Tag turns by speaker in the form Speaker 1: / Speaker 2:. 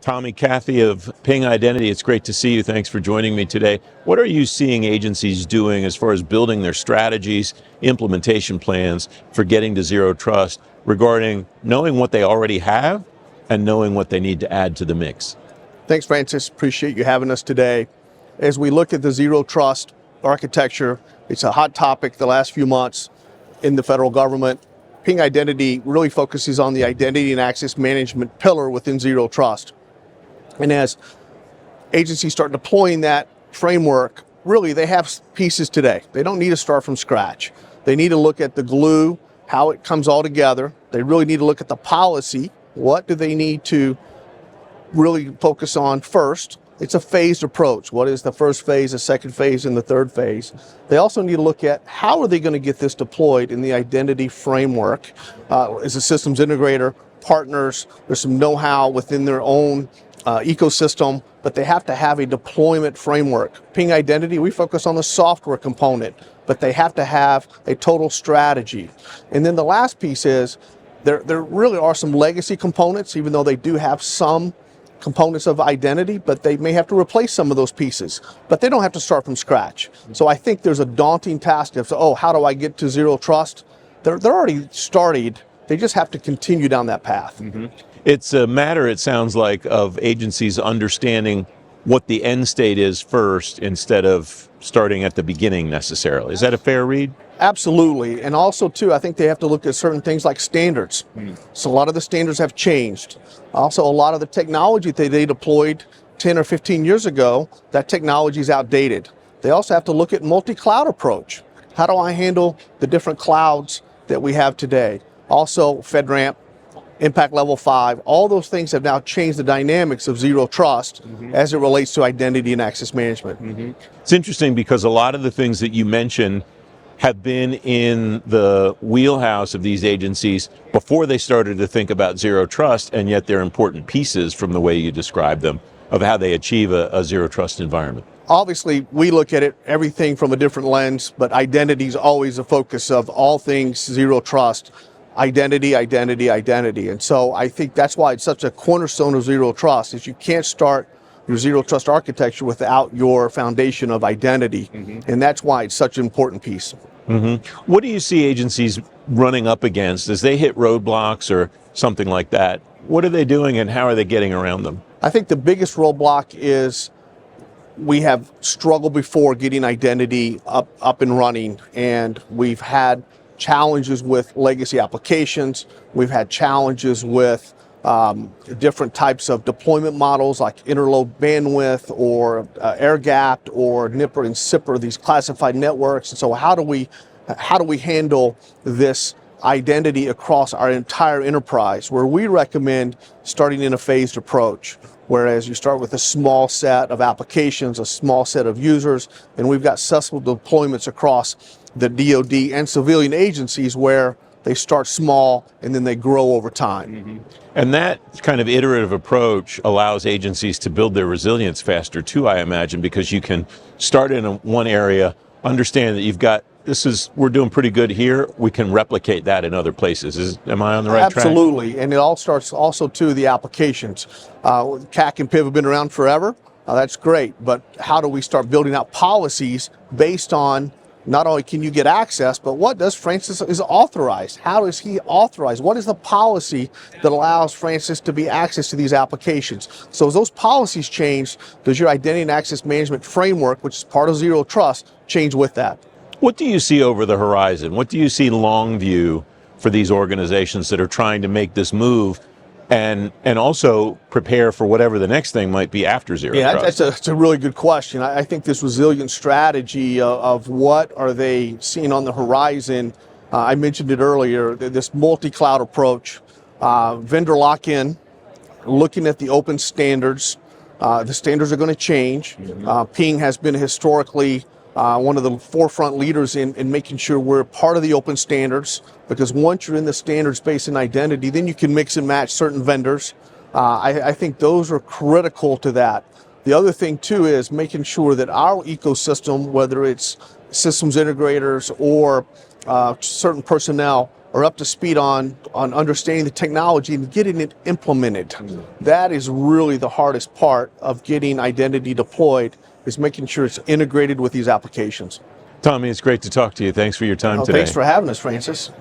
Speaker 1: Tommy Cathey of Ping Identity, it's great to see you. Thanks for joining me today. What are you seeing agencies doing as far as building their strategies, implementation plans for getting to zero trust regarding knowing what they already have and knowing what they need to add to the mix?
Speaker 2: Thanks, Francis. Appreciate you having us today. As we look at the zero trust architecture, it's a hot topic the last few months in the federal government. Ping Identity really focuses on the identity and access management pillar within zero trust. And as agencies start deploying that framework, really they have pieces today. They don't need to start from scratch. They need to look at the glue, how it comes all together. They really need to look at the policy. What do they need to really focus on first? It's a phased approach. What is the first phase, the second phase, and the third phase? They also need to look at how are they going to get this deployed in the identity framework. As a systems integrator, partners, there's some know-how within their own ecosystem, but they have to have a deployment framework. Ping Identity, we focus on the software component, but they have to have a total strategy. And then the last piece is there really are some legacy components, even though they do have some components of identity, but they may have to replace some of those pieces, but they don't have to start from scratch. So I think there's a daunting task of, how do I get to zero trust? They're already started. They just have to continue down that path.
Speaker 1: Mm-hmm. It's a matter, it sounds like, of agencies understanding what the end state is first instead of starting at the beginning necessarily. Is that a fair read?
Speaker 2: Absolutely. And also, too, I think they have to look at certain things like standards. So a lot of the standards have changed. Also, a lot of the technology that they deployed 10 or 15 years ago, that technology is outdated. They also have to look at multi-cloud approach. How do I handle the different clouds that we have today? Also, FedRAMP, Impact Level 5, all those things have now changed the dynamics of zero trust as it relates to identity and access management.
Speaker 1: It's interesting because a lot of the things that you mentioned have been in the wheelhouse of these agencies before they started to think about zero trust, and yet they're important pieces from the way you describe them of how they achieve a zero trust environment.
Speaker 2: Obviously, we look at it, everything from a different lens, but identity is always the focus of all things zero trust. Identity, identity, identity. And so I think that's why it's such a cornerstone of zero trust, is you can't start your zero trust architecture without your foundation of identity. And that's why it's such an important piece.
Speaker 1: What do you see agencies running up against as they hit roadblocks or something like that? What are they doing and how are they getting around them?
Speaker 2: I think the biggest roadblock is we have struggled before getting identity up and running, and we've had challenges with legacy applications. We've had challenges with different types of deployment models like interload bandwidth or air-gapped or NIPR and SIPR, these classified networks. And so how do we handle this identity across our entire enterprise, where we recommend starting in a phased approach, whereas you start with a small set of applications, a small set of users, and we've got successful deployments across the DoD and civilian agencies where they start small and then they grow over time.
Speaker 1: And that kind of iterative approach allows agencies to build their resilience faster too, I imagine, because you can start in one area, understand that you've got, we're doing pretty good here, we can replicate that in other places. Am I on the right track?
Speaker 2: Absolutely, and it all starts also to the applications. CAC and PIV have been around forever, that's great, but how do we start building out policies based on not only can you get access, but what does Francis is authorized? How is he authorized? What is the policy that allows Francis to be access to these applications? So as those policies change, does your identity and access management framework, which is part of zero trust, change with that?
Speaker 1: What do you see over the horizon? What do you see long view for these organizations that are trying to make this move and also prepare for whatever the next thing might be after zero trust?
Speaker 2: That's a really good question. I think this resilient strategy of what are they seeing on the horizon, I mentioned it earlier, this multi-cloud approach, vendor lock-in, looking at the open standards. The standards are going to change. Ping has been historically one of the forefront leaders in making sure we're part of the open standards, because once you're in the standards based in identity, then you can mix and match certain vendors. I think those are critical to that. The other thing too is making sure that our ecosystem, whether it's systems integrators or certain personnel, are up to speed on understanding the technology and getting it implemented. That is really the hardest part of getting identity deployed, is making sure it's integrated with these applications.
Speaker 1: Tommy, it's great to talk to you. Thanks for your time today.
Speaker 2: Thanks for having us, Francis.